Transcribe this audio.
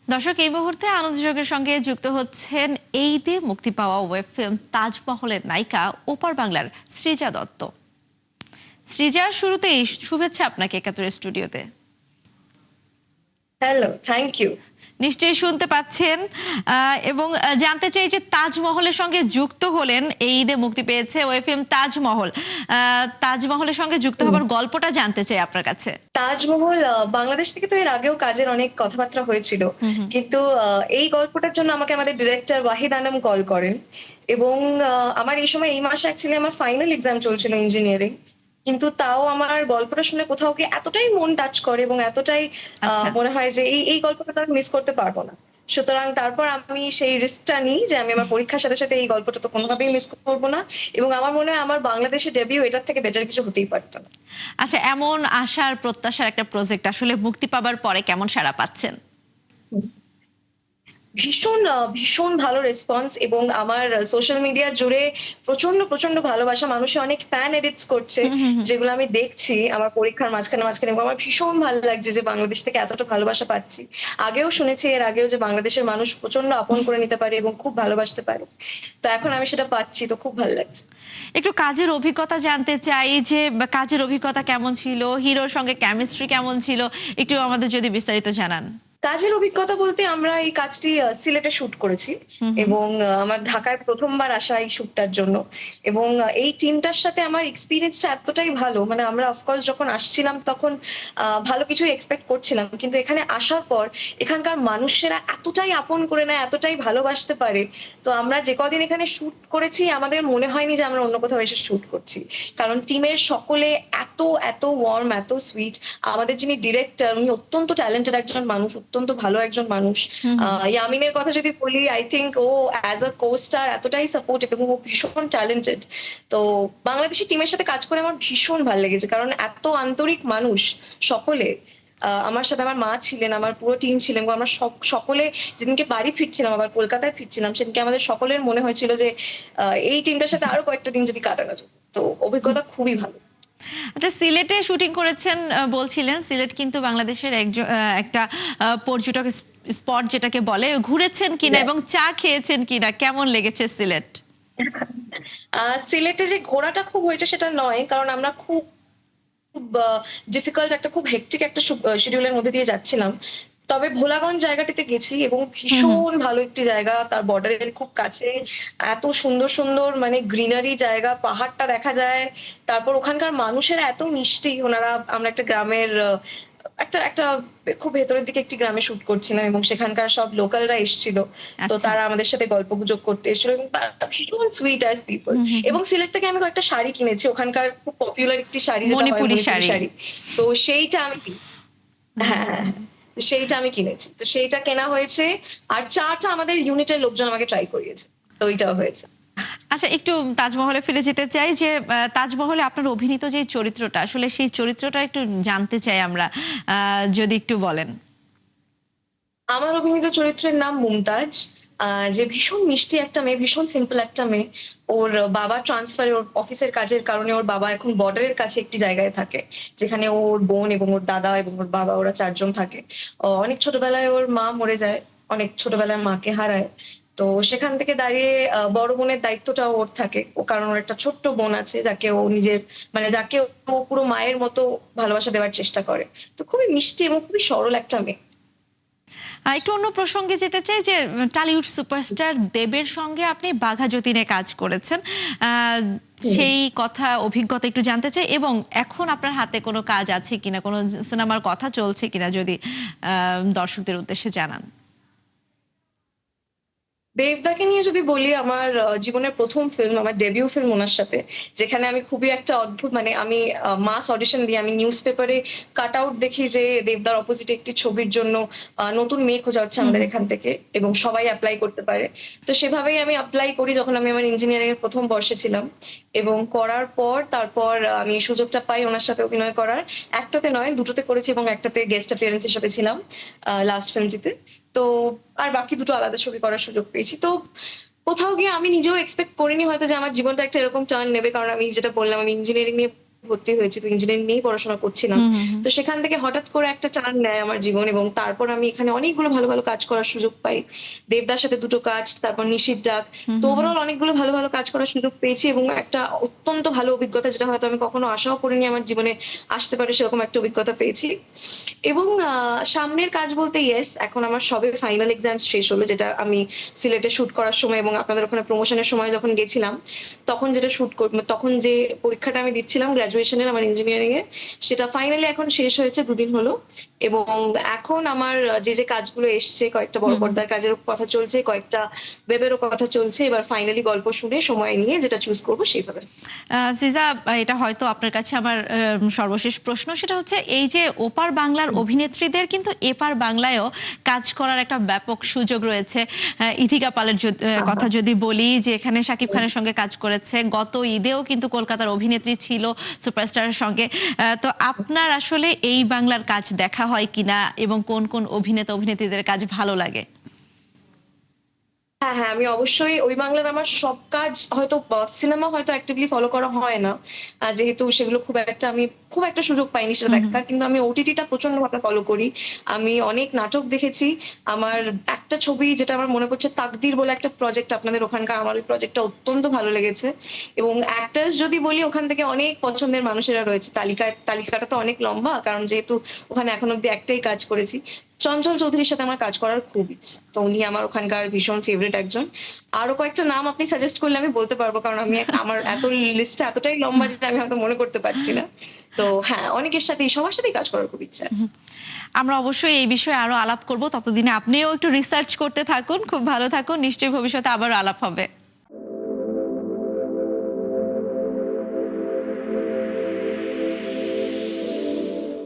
দর্শক এই মুহূর্তে আনন্দযোগের সঙ্গে যুক্ত হচ্ছেন এই দিয়ে মুক্তি পাওয়া ওয়েব ফিল্ম তাজমহলের নায়িকা ওপার বাংলার সৃজা দত্ত। সৃজা, শুরুতেই শুভেচ্ছা আপনাকে একাত্তরের স্টুডিওতে। Hello, thank you. নিশ্চয়ই শুনতে পাচ্ছেন এবং জানতে চাই যে তাজমহলের সঙ্গে যুক্ত হলেন, এই ঈদে মুক্তি পেয়েছে ওয়েব ফিল্ম তাজমহল। তাজমহলের সঙ্গে যুক্ত হবার গল্পটা জানতে চাই আপনার কাছে। তাজমহল বাংলাদেশ থেকে তো এর আগেও কাজের অনেক কথাবার্তা হয়েছিল। হুম হুম। কিন্তু এই গল্পটার জন্য আমাকে আমাদের ডিরেক্টর ওয়াহিদ আনাম কল করেন এবং আমার এই সময় এই মাসে অ্যাকচুয়ালি আমার ফাইনাল এক্সাম চলছিল ইঞ্জিনিয়ারিং। কিন্তু তাও আমার গল্পটা শুনে কোথাও গিয়ে এতটাই মন টাচ করে এবং এতটাই আচ্ছা। মনে হয় যে এই গল্পটা তো আমি মিস করতে পারবো না। সুতরাং তারপর আমি সেই রিস্কটা নিই যে আমি আমার পরীক্ষার সাথে সাথে এই গল্পটা তো কোনোভাবেই মিস করবো না। এবং আমার মনে হয় আমার বাংলাদেশে ডেবিউ এটার থেকে বেটার কিছু হতেই পারতো না। আচ্ছা, এমন আশার প্রত্যাশার একটা প্রজেক্ট আসলে মুক্তি পাবার পরে কেমন সাড়া পাচ্ছেন? ভীষণ ভালো রেসপন্স এবং আমার সোশ্যাল মিডিয়া জুড়ে প্রচন্ড ভালোবাসা। মানুষে অনেক ফ্যান এডিটস করছে, হুম হুম হুম। যেগুলো আমি দেখছি আমার পরীক্ষার মাঝখানে এবং আমার ভীষণ ভালো লাগছে যে বাংলাদেশ থেকে এতটা ভালোবাসা পাচ্ছি। আগেও শুনেছি এর আগেও যে বাংলাদেশের মানুষ প্রচন্ড আপন করে নিতে পারে এবং খুব ভালোবাসতে পারে। তো এখন আমি সেটা পাচ্ছি, তো খুব ভালো লাগছে। একটু কাজের অভিজ্ঞতা জানতে চাই যে কাজের অভিজ্ঞতা কেমন ছিল, হিরোর সঙ্গে কেমিস্ট্রি কেমন ছিল, একটু আমাদের যদি বিস্তারিত জানান। কাজের অভিজ্ঞতা বলতে আমরা এই কাজটি সিলেটে শুট করেছি হুম হুম। এবং আমার ঢাকায় প্রথমবার আসা এই শুটটার জন্য। এবং এই টিমটার সাথে আমার এক্সপেরিয়েন্সটা এতটাই ভালো, মানে আমরা অফকোর্স যখন আসছিলাম তখন ভালো কিছুই এক্সপেক্ট করছিলাম, কিন্তু এখানে আসার পর এখানকার মানুষেরা এতটাই আপন করে নেয়, এতটাই ভালোবাসতে পারে। তো আমরা যে কদিন এখানে শুট করেছি আমাদের মনে হয়নি যে আমরা অন্য কোথাও এসে শুট করছি, কারণ টিমের সকলে এত এত ওয়ার্ম, এত সুইট। আমাদের যিনি ডিরেক্টর উনি অত্যন্ত ট্যালেন্টেড একজন মানুষ, অত্যন্ত ভালো একজন মানুষ। হুম হুম। ইয়ামিনের কথা যদি বলি, আই থিংক ও অ্যাজ আ কো-স্টার এতটাই সাপোর্টিভ এবং ও ভীষণ ট্যালেন্টেড। তো বাংলাদেশি টিমের সাথে কাজ করে আমার ভীষণ ভালো লেগেছে, কারণ এত আন্তরিক মানুষ সকলে। আমার সাথে আমার মা ছিলেন, আমার পুরো টিম ছিলেন এবং আমরা সকলে যেদিনকে বাড়ি ফিরছিলাম, আবার কলকাতায় ফিরছিলাম, সেদিনকে আমাদের সকলের মনে হয়েছিল যে এই টিমটার সাথে আরো কয়েকটা দিন যদি কাটানো যেত। তো অভিজ্ঞতা খুবই ভালো। আচ্ছা, সিলেটে শুটিং করেছেন বলছিলেন। সিলেট কিন্তু বাংলাদেশের একটা পর্যটক স্পট যেটাকে বলে। ঘুরেছেন কিনা এবং চা খেয়েছেন কিনা, কেমন লেগেছে সিলেট? সিলেটে যে ঘোরাটা খুব হয়েছে সেটা নয়, কারণ আমরা খুব ডিফিকাল্ট একটা খুব হেক্টিক একটা শিডিউলের মধ্যে দিয়ে যাচ্ছিলাম। তবে ভোলাগঞ্জ জায়গাটিতে গেছি এবং হুম হুম। ভীষণ ভালো একটি জায়গা, তার বর্ডারের খুব কাছে। এত সুন্দর মানে গ্রিনারি জায়গা, পাহাড়টা দেখা যায়। তারপর ওখানকার মানুষেরা এত মিষ্টি, ওনারা আমরা একটা গ্রামের একটা একটা খুব ভেতরের দিকে একটি গ্রামে শুট করছিলাম এবং সেখানকার সব লোকালরা এসেছিল। তো আচ্ছা। তারা আমাদের সাথে গল্পগুজব করতে এসেছিল এবং তারা ভীষণ সুইট অ্যাজ পিপল। হুম হুম হুম। এবং সিলেট থেকে আমি কয়েকটা শাড়ি কিনেছি, ওখানকার খুব পপুলার একটি শাড়ি যেটা হয় মণিপুরি মণিপুরি শাড়ি। শাড়ি। তো সেইটা আমি হুম হ্যাঁ, হুম হ্যাঁ, হুম। হ্যাঁ। সেইটা আমি কিনেছি। তো সেইটা কেনা হয়েছে। আর চাটা আমাদের ইউনিটের লোকজন আমাকে ট্রাই করিয়েছে। তো ওইটাও হয়েছে। আচ্ছা, একটু তাজমহলে ফিরে যেতে চাই যে তাজমহলে আপনার অভিনীত যে চরিত্রটা, আসলে সেই চরিত্রটা একটু জানতে চাই আমরা, যদি একটু বলেন। আমার অভিনীত চরিত্রের নাম মুমতাজ। যে ভীষণ মিষ্টি একটা মেয়ে, ভীষণ সিম্পল একটা মেয়ে। ওর বাবা ট্রান্সফারে, ওর অফিসের কাজের কারণে ওর বাবা এখন বর্ডারের কাছে একটি জায়গায় থাকে, যেখানে ওর বোন এবং ওর দাদা এবং ওর বাবা ওরা ৪ জন থাকে। অনেক ছোটবেলায় ওর মা মরে যায়। অনেক ছোটবেলায় মাকে হারায়। তো সেখান থেকে দাঁড়িয়ে বড় বোনের দায়িত্বটাও ওর থাকে। কারণ ওর একটা ছোট্ট বোন আছে যাকে ও নিজের, মানে যাকে ও পুরো মায়ের মতো ভালোবাসা দেওয়ার চেষ্টা করে। তো খুবই মিষ্টি এবং খুবই সরল একটা মেয়ে। একটু অন্য প্রসঙ্গে যেতে চাই যে টলিউড সুপারস্টার দেবের সঙ্গে আপনি বাঘা যতীনে কাজ করেছেন। আহ, হুম। সেই কথা, অভিজ্ঞতা একটু জানতে চাই এবং এখন আপনার হাতে কোনো কাজ আছে কিনা, কোনো সিনেমার কথা চলছে কিনা, যদি দর্শকদের উদ্দেশ্যে জানান। দেবদাকে নিয়ে যদি বলি, আমার জীবনের ১ম ফিল্ম, আমার ডেবিউ ফিল্ম উনার সাথে। যেখানে আমি খুবই একটা অদ্ভুত, মানে আমি মাস অডিশন দিয়ে আমি নিউজ পেপারে কাট আউট দেখি যে দেবদার অপোজিটে একটি ছবির জন্য নতুন মেয়ে খোঁজা হচ্ছে হুম আমাদের হুম। এখান থেকে এবং সবাই এপ্লাই করতে পারে। তো সেভাবেই আমি এপ্লাই করি যখন আমি আমার ইঞ্জিনিয়ারিং এর ১ম বর্ষে ছিলাম। এবং করার পর তারপর আমি এই সুযোগটা পাই উনার সাথে অভিনয় করার। একটাতে নয়, দুটোতে করেছি এবং একটাতে গেস্ট অ্যাপিয়ারেন্স হিসেবে ছিলাম লাস্ট ফিল্মটিতে। তো আর বাকি দুটো আলাদা ছবি করার সুযোগ পেয়েছি। তো কোথাও গিয়ে আমি নিজেও এক্সপেক্ট করিনি হয়তো যে আমার জীবনটা একটা এরকম টার্ন নেবে। কারণ আমি যেটা বললাম, আমি ইঞ্জিনিয়ারিং নিয়ে ভর্তি হয়েছি, তো ইঞ্জিনিয়ারিং নিয়েই পড়াশোনা করছিলাম। হুম, হুম, হুম। তো সেখান থেকে হঠাৎ করে একটা টার্ন নেয় আমার জীবন, এবং তারপর আমি এখানে অনেকগুলো ভালো, ভালো কাজ করার সুযোগ পাই। দেবদার সাথে ২ টো কাজ, তারপর নিশির ডাক। হুম, তো হুম, হুম। ওভারঅল অনেকগুলো ভালো, ভালো কাজ করার সুযোগ পেয়েছি, এবং একটা অত্যন্ত ভালো অভিজ্ঞতা, যেটা হয়তো আমি কখনো আশাও করিনি আমার জীবনে আসতে পারে, সেরকম একটা অভিজ্ঞতা পেয়েছি। এবং সামনের কাজ বলতে ইয়েস, এখন আমার সবে ফাইনাল এক্সামস শেষ হলো, যেটা আমি সিলেটে শুট করার সময় এবং আপনাদের ওখানে প্রমোশনের সময় যখন গেছিলাম, তখন যেটা তখন যে পরীক্ষাটা আমি দিচ্ছিলাম গ্র্যাজুয়েশনের আমার ইঞ্জিনিয়ারিং এর, সেটা ফাইনালি এখন শেষ হয়েছে ২ দিন হলো। এবং এখন আমার যে কাজগুলো এসছে, কয়েকটা বড় হুম, হুম। পর্দার কাজেরও কথা চলছে, কয়েকটা ওয়েবেরও কথা চলছে। এবার ফাইনালি গল্প শুনে সময় নিয়ে যেটা চুজ করব সেভাবে। সিজা, এটা হয়তো আপনার কাছে আমার সর্বশেষ প্রশ্ন, সেটা হচ্ছে এই যে ওপার বাংলার অভিনেত্রীদের কিন্তু এপার বাংলায়ও কাজ করার একটা ব্যাপক সুযোগ রয়েছে। ইথিকা পালের কথা যদি বলি, যে এখানে শাকিব খানের সঙ্গে কাজ করেছে, গত ঈদেও কিন্তু কলকাতার অভিনেত্রী ছিল সুপারস্টারের সঙ্গে। তো আপনার আসলে এই বাংলার কাজ দেখা হয় কিনা, এবং কোন কোন অভিনেতা অভিনেত্রীদের কাজ ভালো লাগে? হ্যাঁ, হ্যাঁ, আমি অবশ্যই ওই বাংলার আমার সব কাজ হয়তো সিনেমা হয়তো অ্যাক্টিভলি ফলো করা হয় না। যেহেতু সেগুলো খুব একটা সুযোগ পাইনি সেটা হুম, হুম। দেখার। কিন্তু আমি ওটিটিটা প্রচন্ডভাবে ফলো করি। আমি অনেক নাটক দেখেছি। আমার একটা ছবি যেটা আমার মনে পড়ছে, 'তাকদির' বলে একটা প্রজেক্ট আপনাদের ওখানকার, আমার ওই প্রজেক্টটা অত্যন্ত ভালো লেগেছে। এবং অ্যাক্টরস যদি বলি, ওখান থেকে অনেক পছন্দের মানুষেরা রয়েছে। তালিকাটা তো অনেক লম্বা, কারণ যেহেতু ওখানে এখন অব্দি একটাই কাজ করেছি। চঞ্চল চৌধুরীর সাথে আমার কাজ করার খুব ইচ্ছা। তো উনি আমার ওখানকার ভীষণ ফেভারিট একজন। আরো কয়েকটা নাম আপনি সাজেস্ট করলে আমি বলতে পারবো। কারণ আমার লিস্টটা এতটাই লম্বা যে আমি হয়তো মনে করতে পারছি না। তো হ্যাঁ, সবার সাথেই কাজ করার খুব ইচ্ছা আছে। আমরা অবশ্যই এই বিষয়ে আরো আলাপ করব। ততদিনে আপনিও একটু রিসার্চ করতে থাকুন। খুব ভালো থাকুন। নিশ্চয়ই ভবিষ্যতে আবারও আলাপ হবে।